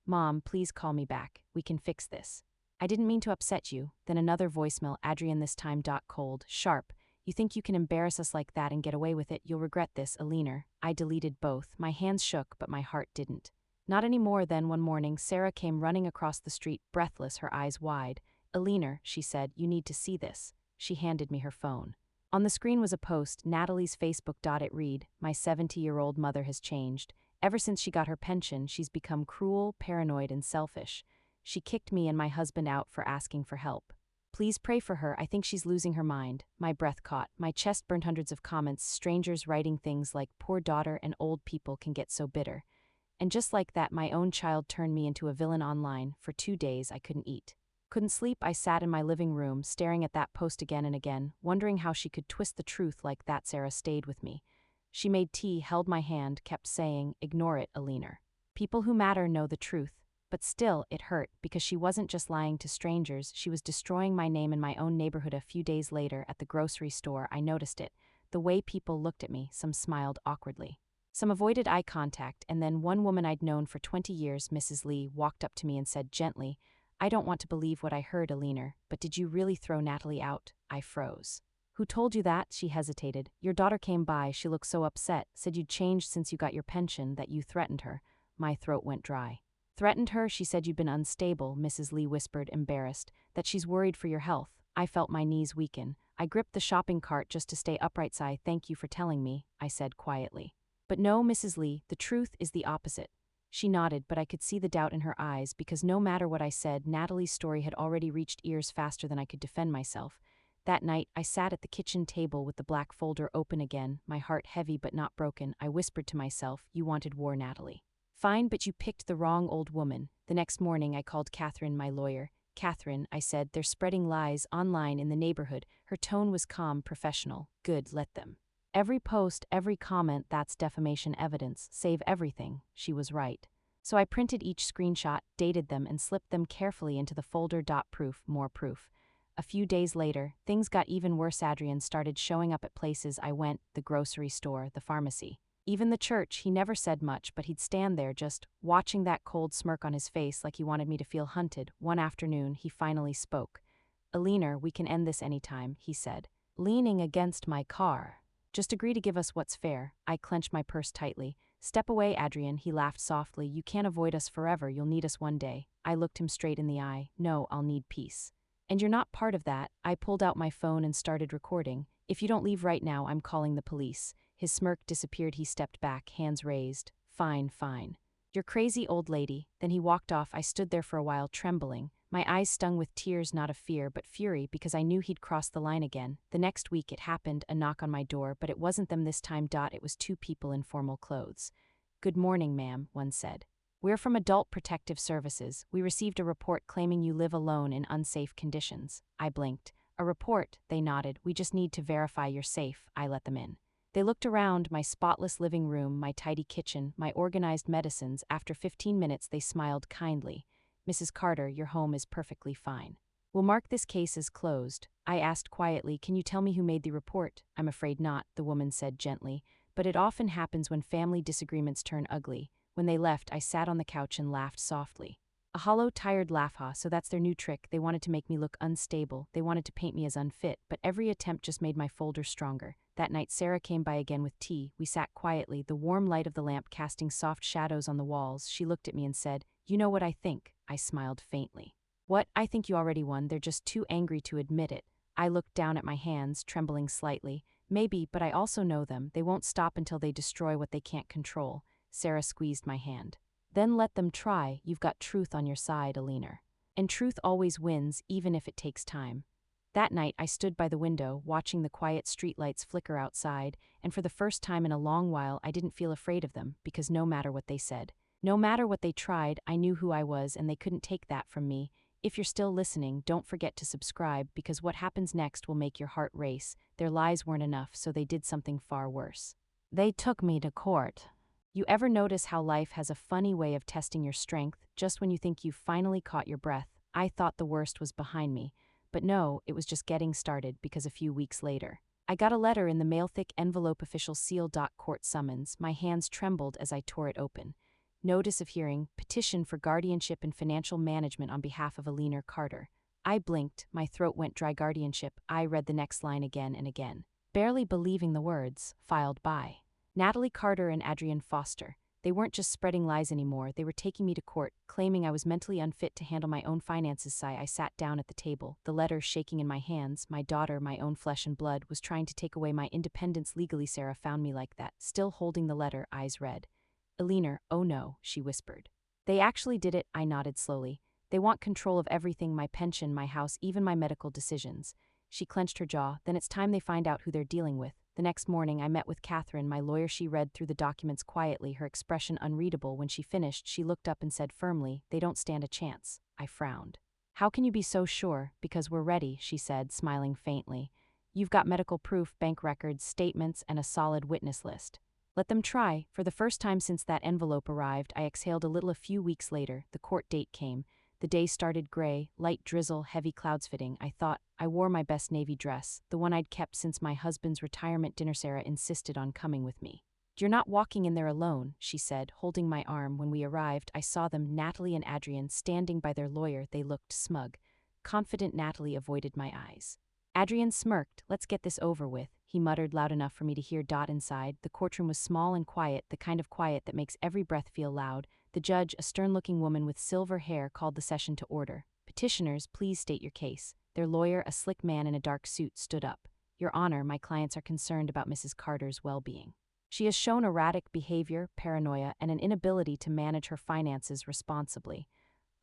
"Mom, please call me back. We can fix this. I didn't mean to upset you." Then another voicemail, Adrian, this time. Cold, sharp. "You think you can embarrass us like that and get away with it? You'll regret this, Alina." I deleted both. My hands shook, but my heart didn't. Not anymore. Then one morning, Sarah came running across the street, breathless, her eyes wide. "Alina," she said, "you need to see this." She handed me her phone. On the screen was a post, Natalie's Facebook. It read, "My 70-year-old mother has changed. Ever since she got her pension, she's become cruel, paranoid, and selfish. She kicked me and my husband out for asking for help. Please pray for her. I think she's losing her mind." My breath caught. My chest burned. Hundreds of comments, strangers writing things like, "Poor daughter," and "Old people can get so bitter." And just like that, my own child turned me into a villain online. For 2 days, I couldn't eat. Couldn't sleep. I sat in my living room, staring at that post again and again, wondering how she could twist the truth like that. Sarah stayed with me. She made tea, held my hand, kept saying, "Ignore it, Alina. People who matter know the truth." But still, it hurt, because she wasn't just lying to strangers, she was destroying my name in my own neighborhood. A few days later, at the grocery store, I noticed it. The way people looked at me. Some smiled awkwardly. Some avoided eye contact, and then one woman I'd known for 20 years, Mrs. Lee, walked up to me and said gently, "I don't want to believe what I heard, Alina, but did you really throw Natalie out?" I froze. "Who told you that?" She hesitated. "Your daughter came by. She looked so upset, said you'd changed since you got your pension, that you threatened her." My throat went dry. "Threatened her?" She said. "You'd been unstable," Mrs. Lee whispered, embarrassed. "That she's worried for your health." I felt my knees weaken. I gripped the shopping cart just to stay upright. "Thank you for telling me," I said quietly. "But no, Mrs. Lee, the truth is the opposite." She nodded, but I could see the doubt in her eyes, because no matter what I said, Natalie's story had already reached ears faster than I could defend myself. That night, I sat at the kitchen table with the black folder open again, my heart heavy but not broken. I whispered to myself, "You wanted war, Natalie. Fine, but you picked the wrong old woman." The next morning, I called Catherine, my lawyer. "Catherine," I said, "they're spreading lies online in the neighborhood." Her tone was calm, professional. "Good, let them. Every post, every comment, that's defamation evidence. Save everything." She was right. So I printed each screenshot, dated them, and slipped them carefully into the folder. Proof, more proof. A few days later, things got even worse. Adrian started showing up at places I went, the grocery store, the pharmacy. Even the church. He never said much, but he'd stand there just watching, that cold smirk on his face, like he wanted me to feel hunted. One afternoon, he finally spoke. "Alina, we can end this anytime," he said, leaning against my car. "Just agree to give us what's fair." I clenched my purse tightly. "Step away, Adrian," he laughed softly. "You can't avoid us forever. You'll need us one day." I looked him straight in the eye. "No, I'll need peace. And you're not part of that." I pulled out my phone and started recording. "If you don't leave right now, I'm calling the police." His smirk disappeared. He stepped back, hands raised. "Fine, fine. You're crazy, old lady." Then he walked off. I stood there for a while, trembling. My eyes stung with tears, not of fear, but fury, because I knew he'd crossed the line again. The next week it happened, a knock on my door, but it wasn't them this time. It was 2 people in formal clothes. "Good morning, ma'am," one said. "We're from Adult Protective Services. We received a report claiming you live alone in unsafe conditions." I blinked. "A report?" They nodded. "We just need to verify you're safe." I let them in. They looked around my spotless living room, my tidy kitchen, my organized medicines. After 15 minutes, they smiled kindly. Mrs. Carter, your home is perfectly fine. We'll mark this case as closed. I asked quietly, can you tell me who made the report? I'm afraid not, the woman said gently, but it often happens when family disagreements turn ugly. When they left, I sat on the couch and laughed softly. A hollow, tired laugh, so that's their new trick. They wanted to make me look unstable. They wanted to paint me as unfit, but every attempt just made my folder stronger. That night, Sarah came by again with tea. We sat quietly, the warm light of the lamp casting soft shadows on the walls. She looked at me and said, you know what I think? I smiled faintly. What? I think you already won. They're just too angry to admit it. I looked down at my hands, trembling slightly. Maybe, but I also know them. They won't stop until they destroy what they can't control. Sarah squeezed my hand. Then let them try. You've got truth on your side, Alina. And truth always wins, even if it takes time. That night, I stood by the window, watching the quiet streetlights flicker outside, and for the first time in a long while, I didn't feel afraid of them, because no matter what they said, no matter what they tried, I knew who I was, and they couldn't take that from me. If you're still listening, don't forget to subscribe, because what happens next will make your heart race. Their lies weren't enough, so they did something far worse. They took me to court. You ever notice how life has a funny way of testing your strength, just when you think you've finally caught your breath? I thought the worst was behind me, but no, it was just getting started, because a few weeks later, I got a letter in the mail, thick envelope, official seal. Court summons. My hands trembled as I tore it open. Notice of hearing, petition for guardianship and financial management on behalf of Alina Carter. I blinked, my throat went dry. Guardianship. I read the next line again and again, barely believing the words, filed by Natalie Carter and Adrian Foster. They weren't just spreading lies anymore, they were taking me to court, claiming I was mentally unfit to handle my own finances. I sat down at the table, the letter shaking in my hands. My daughter, my own flesh and blood, was trying to take away my independence legally. Sarah found me like that, still holding the letter, eyes red. Alina, oh no, she whispered. They actually did it, I nodded slowly. They want control of everything, my pension, my house, even my medical decisions. She clenched her jaw. Then it's time they find out who they're dealing with. The next morning, I met with Catherine, my lawyer. She read through the documents quietly, her expression unreadable. When she finished, she looked up and said firmly, they don't stand a chance. I frowned. How can you be so sure? Because we're ready, she said, smiling faintly. You've got medical proof, bank records, statements, and a solid witness list. Let them try. For the first time since that envelope arrived, I exhaled a little. A few weeks later, the court date came. The day started gray, light drizzle, heavy clouds fitting. I wore my best navy dress, the one I'd kept since my husband's retirement dinner. Sarah insisted on coming with me. You're not walking in there alone, she said, holding my arm. When we arrived, I saw them, Natalie and Adrian, standing by their lawyer. They looked smug. Confident. Natalie avoided my eyes. Adrian smirked. Let's get this over with, he muttered loud enough for me to hear. Inside, the courtroom was small and quiet, the kind of quiet that makes every breath feel loud. The judge, a stern-looking woman with silver hair, called the session to order. Petitioners, please state your case. Their lawyer, a slick man in a dark suit, stood up. Your Honor, my clients are concerned about Mrs. Carter's well-being. She has shown erratic behavior, paranoia, and an inability to manage her finances responsibly.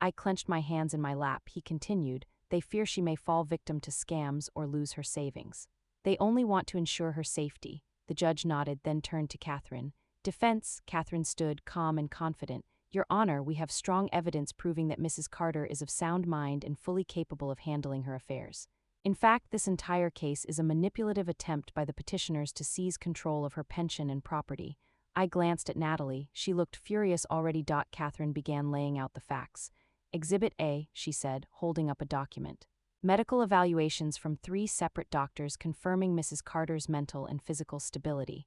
I clenched my hands in my lap. He continued, they fear she may fall victim to scams or lose her savings. They only want to ensure her safety. The judge nodded, then turned to Catherine. Defense. Catherine stood, calm and confident. Your Honor, we have strong evidence proving that Mrs. Carter is of sound mind and fully capable of handling her affairs. In fact, this entire case is a manipulative attempt by the petitioners to seize control of her pension and property. I glanced at Natalie. She looked furious already. Catherine began laying out the facts. Exhibit A, she said, holding up a document. Medical evaluations from 3 separate doctors confirming Mrs. Carter's mental and physical stability.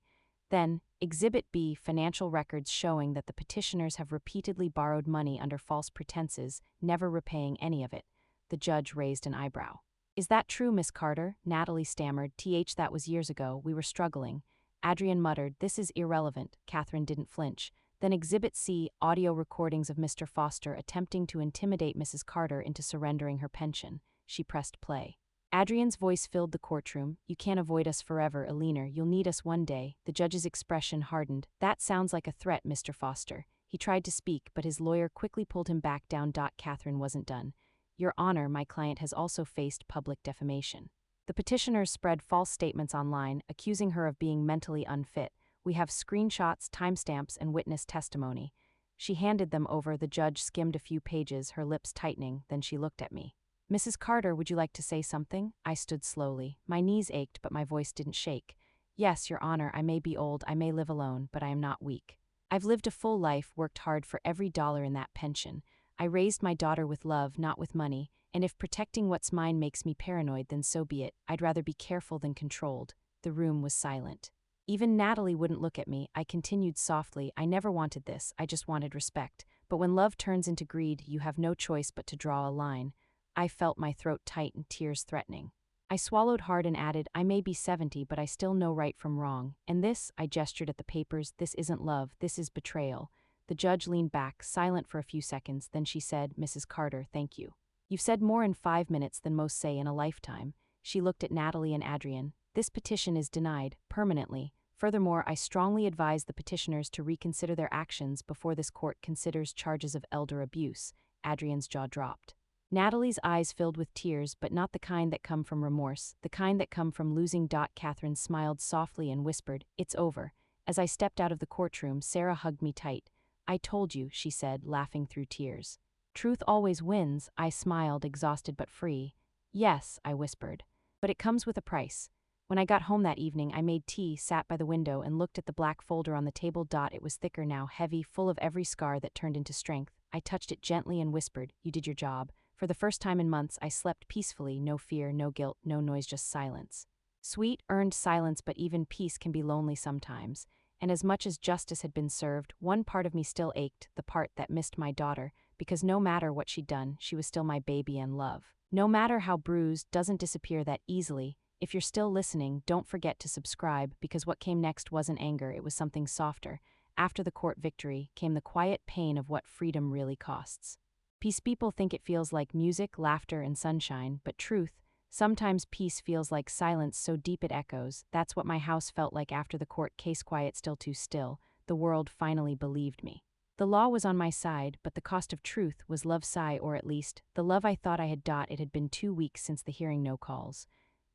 Then, Exhibit B, financial records showing that the petitioners have repeatedly borrowed money under false pretenses, never repaying any of it. The judge raised an eyebrow. Is that true, Miss Carter? Natalie stammered. That was years ago. We were struggling. Adrian muttered, this is irrelevant. Catherine didn't flinch. Then Exhibit C, audio recordings of Mr. Foster attempting to intimidate Mrs. Carter into surrendering her pension. She pressed play. Adrian's voice filled the courtroom. You can't avoid us forever, Alina. You'll need us one day. The judge's expression hardened. That sounds like a threat, Mr. Foster. He tried to speak, but his lawyer quickly pulled him back down. Catherine wasn't done. Your Honor, my client has also faced public defamation. The petitioners spread false statements online, accusing her of being mentally unfit. We have screenshots, timestamps, and witness testimony. She handed them over. The judge skimmed a few pages, her lips tightening. Then she looked at me. Mrs. Carter, would you like to say something? I stood slowly. My knees ached, but my voice didn't shake. Yes, Your Honor, I may be old, I may live alone, but I am not weak. I've lived a full life, worked hard for every dollar in that pension. I raised my daughter with love, not with money, and if protecting what's mine makes me paranoid, then so be it. I'd rather be careful than controlled. The room was silent. Even Natalie wouldn't look at me. I continued softly, I never wanted this, I just wanted respect. But when love turns into greed, you have no choice but to draw a line. I felt my throat tight and tears threatening. I swallowed hard and added, I may be 70, but I still know right from wrong. And this, I gestured at the papers, this isn't love, this is betrayal. The judge leaned back, silent for a few seconds, then she said, Mrs. Carter, thank you. You've said more in 5 minutes than most say in a lifetime. She looked at Natalie and Adrian. This petition is denied, permanently. Furthermore, I strongly advise the petitioners to reconsider their actions before this court considers charges of elder abuse. Adrian's jaw dropped. Natalie's eyes filled with tears, but not the kind that come from remorse, the kind that come from losing. Catherine smiled softly and whispered, It's over. As I stepped out of the courtroom, Sarah hugged me tight. I told you, she said, laughing through tears. Truth always wins, I smiled, exhausted but free. Yes, I whispered. But it comes with a price. When I got home that evening, I made tea, sat by the window, and looked at the black folder on the table. It was thicker now, heavy, full of every scar that turned into strength. I touched it gently and whispered, You did your job. For the first time in months, I slept peacefully, no fear, no guilt, no noise, just silence. Sweet, earned silence, but even peace can be lonely sometimes. And as much as justice had been served, one part of me still ached, the part that missed my daughter, because no matter what she'd done, she was still my baby and love. No matter how bruised, doesn't disappear that easily. If you're still listening, don't forget to subscribe, because what came next wasn't anger, it was something softer. After the court victory came the quiet pain of what freedom really costs. Peace people think it feels like music, laughter, and sunshine, but truth, sometimes peace feels like silence so deep it echoes. That's what my house felt like after the court case. Quiet, still too still. The world finally believed me. The law was on my side, but the cost of truth was love. Sigh, or at least, the love I thought I had. It had been 2 weeks since the hearing. No calls.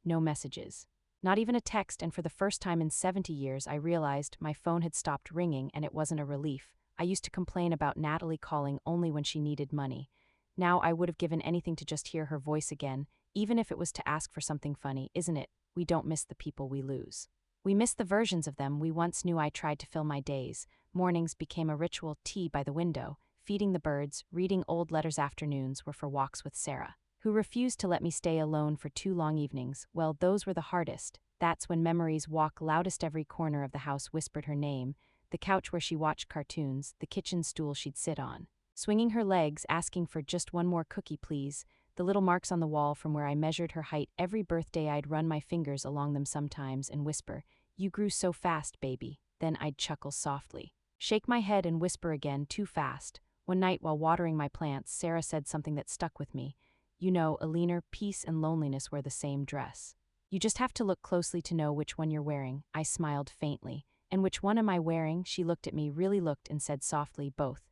No messages. Not even a text, and for the first time in 70 years I realized my phone had stopped ringing, and it wasn't a relief. I used to complain about Natalie calling only when she needed money. Now I would have given anything to just hear her voice again, even if it was to ask for something funny. Isn't it? We don't miss the people we lose. We miss the versions of them we once knew. I tried to fill my days. Mornings became a ritual, tea by the window, feeding the birds, reading old letters. Afternoons were for walks with Sarah, who refused to let me stay alone for 2 long evenings. Well, those were the hardest. That's when memories walk loudest. Every corner of the house whispered her name. The couch where she watched cartoons, the kitchen stool she'd sit on, swinging her legs, asking for just one more cookie, please. The little marks on the wall from where I measured her height. Every birthday I'd run my fingers along them sometimes and whisper, You grew so fast, baby. Then I'd chuckle softly, shake my head and whisper again, Too fast. One night while watering my plants, Sarah said something that stuck with me. You know, Alina, peace and loneliness wear the same dress. You just have to look closely to know which one you're wearing. I smiled faintly. And which one am I wearing? She looked at me, really looked, and said softly, Both.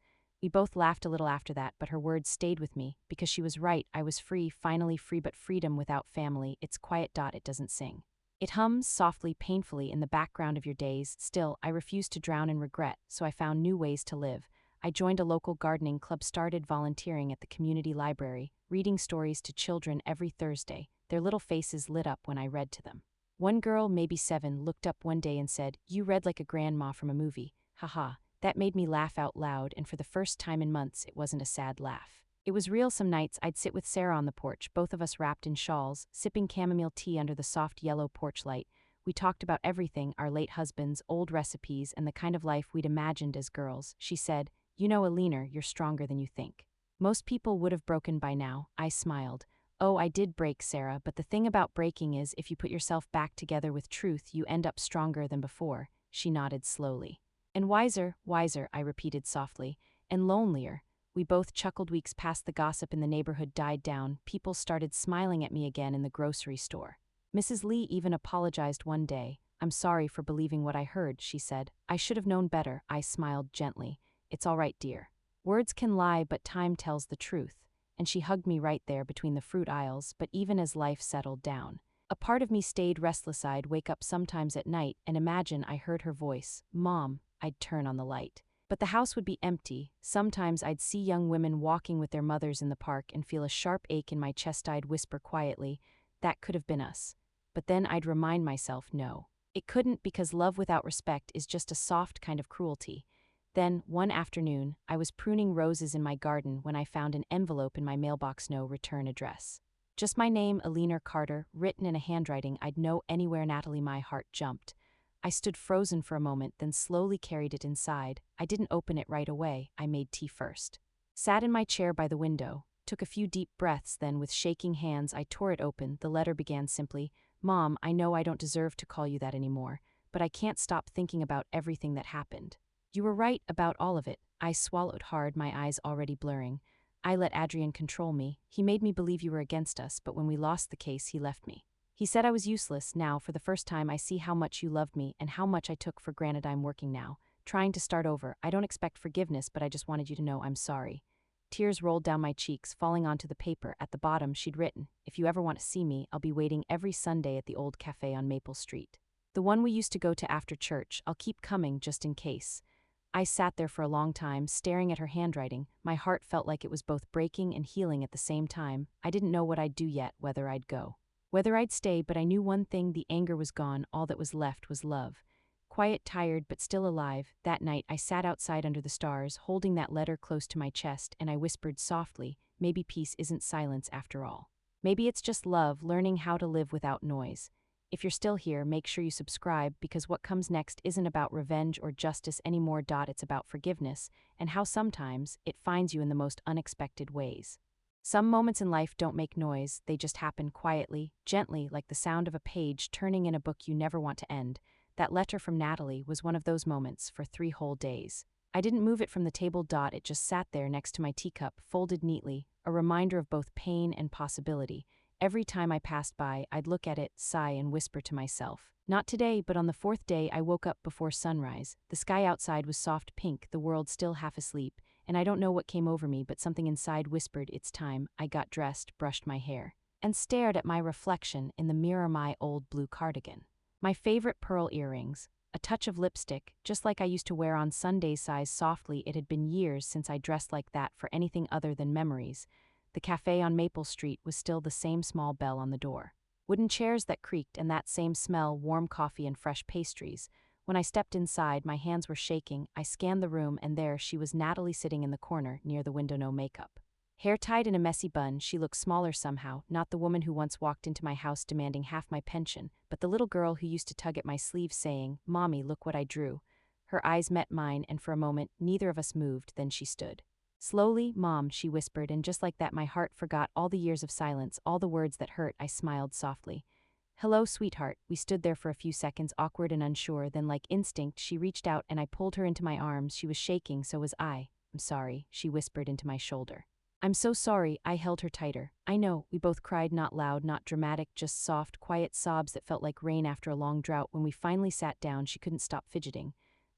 We both laughed a little after that, but her words stayed with me, because she was right. I was free, finally free, but freedom without family. It's quiet. It doesn't sing. It hums softly, painfully in the background of your days. Still, I refused to drown in regret, so I found new ways to live. I joined a local gardening club, started volunteering at the community library, reading stories to children every Thursday. Their little faces lit up when I read to them. One girl, maybe 7, looked up one day and said, You read like a grandma from a movie. Haha. That made me laugh out loud, and for the first time in months, it wasn't a sad laugh. It was real. Some nights I'd sit with Sarah on the porch, both of us wrapped in shawls, sipping chamomile tea under the soft yellow porch light. We talked about everything, our late husbands, old recipes, and the kind of life we'd imagined as girls. She said, You know, Alina, you're stronger than you think. Most people would have broken by now. I smiled. Oh, I did break, Sarah, but the thing about breaking is if you put yourself back together with truth, you end up stronger than before. She nodded slowly. And wiser, I repeated softly, and lonelier. We both chuckled. Weeks passed. The gossip in the neighborhood died down. People started smiling at me again in the grocery store. Mrs. Lee even apologized one day. I'm sorry for believing what I heard, she said. I should have known better. I smiled gently. It's all right, dear. Words can lie, but time tells the truth. And she hugged me right there between the fruit aisles. But even as life settled down, a part of me stayed restless. I'd wake up sometimes at night and imagine I heard her voice, Mom. I'd turn on the light. But the house would be empty. Sometimes I'd see young women walking with their mothers in the park and feel a sharp ache in my chest. I'd whisper quietly, That could have been us. But then I'd remind myself, no. It couldn't because love without respect is just a soft kind of cruelty. Then, one afternoon, I was pruning roses in my garden when I found an envelope in my mailbox, no return address. Just my name, Alina Carter, written in a handwriting I'd know anywhere. Natalie, my heart jumped. I stood frozen for a moment, then slowly carried it inside. I didn't open it right away, I made tea first. Sat in my chair by the window, took a few deep breaths, then with shaking hands I tore it open. The letter began simply, "Mom, I know I don't deserve to call you that anymore, but I can't stop thinking about everything that happened. You were right about all of it." I swallowed hard, my eyes already blurring. "I let Adrian control me. He made me believe you were against us, but when we lost the case, he left me. He said I was useless. Now, for the first time, I see how much you loved me and how much I took for granted. I'm working now, trying to start over. I don't expect forgiveness, but I just wanted you to know I'm sorry." Tears rolled down my cheeks, falling onto the paper. At the bottom, she'd written, "If you ever want to see me, I'll be waiting every Sunday at the old cafe on Maple Street. The one we used to go to after church. I'll keep coming just in case." I sat there for a long time, staring at her handwriting. My heart felt like it was both breaking and healing at the same time. I didn't know what I'd do yet, whether I'd go, whether I'd stay, but I knew one thing: the anger was gone, all that was left was love. Quiet, tired, but still alive. That night, I sat outside under the stars, holding that letter close to my chest, and I whispered softly, "Maybe peace isn't silence after all. Maybe it's just love, learning how to live without noise." If you're still here, make sure you subscribe, because what comes next isn't about revenge or justice anymore. It's about forgiveness, and how sometimes it finds you in the most unexpected ways. Some moments in life don't make noise, they just happen quietly, gently, like the sound of a page turning in a book you never want to end. That letter from Natalie was one of those moments for 3 whole days. I didn't move it from the table. It just sat there next to my teacup, folded neatly, a reminder of both pain and possibility. Every time I passed by, I'd look at it, sigh, and whisper to myself, "Not today." But on the 4th day, I woke up before sunrise. The sky outside was soft pink, the world still half asleep, and I don't know what came over me, but something inside whispered, "It's time." I got dressed, brushed my hair, and stared at my reflection in the mirror. My old blue cardigan, my favorite pearl earrings, a touch of lipstick, just like I used to wear on Sundays, sighs softly. It had been years since I dressed like that for anything other than memories. The cafe on Maple Street was still the same small bell on the door, wooden chairs that creaked, and that same smell: warm coffee and fresh pastries. When I stepped inside, my hands were shaking. I scanned the room, and there she was, Natalie, sitting in the corner near the window, no makeup, hair tied in a messy bun. She looked smaller somehow, not the woman who once walked into my house demanding half my pension, but the little girl who used to tug at my sleeve saying, "Mommy, look what I drew." Her eyes met mine, and for a moment, neither of us moved. Then she stood. Slowly, "Mom," she whispered, and just like that my heart forgot all the years of silence, all the words that hurt. I smiled softly. "Hello, sweetheart." We stood there for a few seconds, awkward and unsure, then like instinct, she reached out and I pulled her into my arms. She was shaking, so was I. "I'm sorry," she whispered into my shoulder. "I'm so sorry." I held her tighter. "I know." We both cried, not loud, not dramatic, just soft, quiet sobs that felt like rain after a long drought. When we finally sat down, she couldn't stop fidgeting.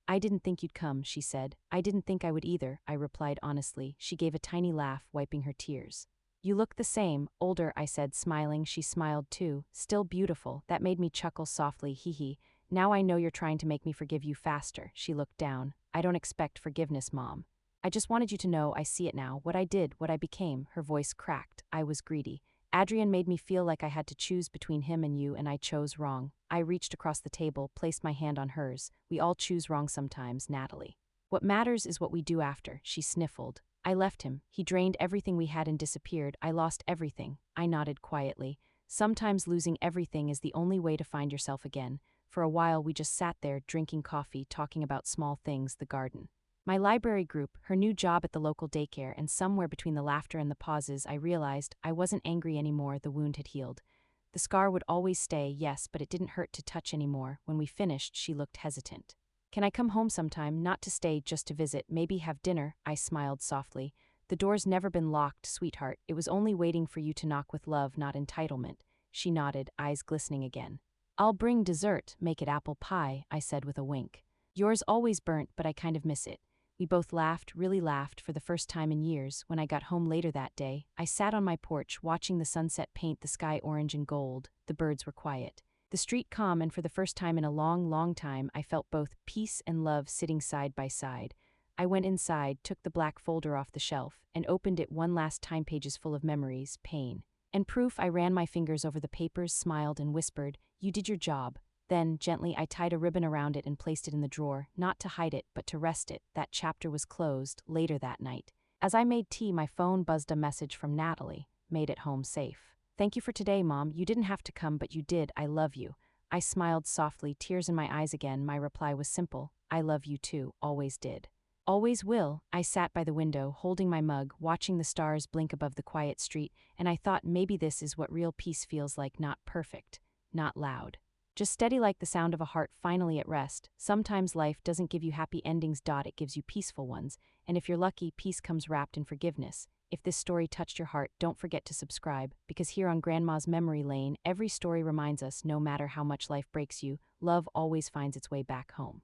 "I didn't think you'd come," she said. "I didn't think I would either," I replied honestly. She gave a tiny laugh, wiping her tears. "You look the same, older," I said, smiling. She smiled too. "Still beautiful." That made me chuckle softly. "Hee hee. Now I know you're trying to make me forgive you faster." She looked down. "I don't expect forgiveness, Mom. I just wanted you to know I see it now, what I did, what I became." Her voice cracked. "I was greedy. Adrian made me feel like I had to choose between him and you, and I chose wrong." I reached across the table, placed my hand on hers. "We all choose wrong sometimes, Natalie. What matters is what we do after." She sniffled. "I left him. He drained everything we had and disappeared. I lost everything." I nodded quietly. Sometimes losing everything is the only way to find yourself again. For a while we just sat there, drinking coffee, talking about small things: the garden, my library group, her new job at the local daycare, and somewhere between the laughter and the pauses, I realized I wasn't angry anymore. The wound had healed. The scar would always stay, yes, but it didn't hurt to touch anymore. When we finished, she looked hesitant. "Can I come home sometime? Not to stay, just to visit, maybe have dinner?" I smiled softly. "The door's never been locked, sweetheart. It was only waiting for you to knock, with love, not entitlement." She nodded, eyes glistening again. "I'll bring dessert. Make it apple pie," I said with a wink. "Yours always burnt, but I kind of miss it." We both laughed, really laughed, for the first time in years. When I got home later that day, I sat on my porch watching the sunset paint the sky orange and gold. The birds were quiet, the street calm, and for the first time in a long, long time, I felt both peace and love sitting side by side. I went inside, took the black folder off the shelf, and opened it one last time. Pages full of memories, pain, and proof. I ran my fingers over the papers, smiled, and whispered, "You did your job." Then, gently, I tied a ribbon around it and placed it in the drawer, not to hide it, but to rest it. That chapter was closed. Later that night, as I made tea, my phone buzzed a message from Natalie. Made it home safe. Thank you for today, Mom. You didn't have to come, but you did. I love you. I smiled softly, tears in my eyes again. My reply was simple. I love you too. Always did. Always will. I sat by the window, holding my mug, watching the stars blink above the quiet street, and I thought maybe this is what real peace feels like. Not perfect, not loud. Just steady, like the sound of a heart finally at rest. Sometimes life doesn't give you happy endings. It gives you peaceful ones, and if you're lucky, peace comes wrapped in forgiveness. If this story touched your heart, don't forget to subscribe, because here on Grandma's Memory Lane, every story reminds us no matter how much life breaks you, love always finds its way back home.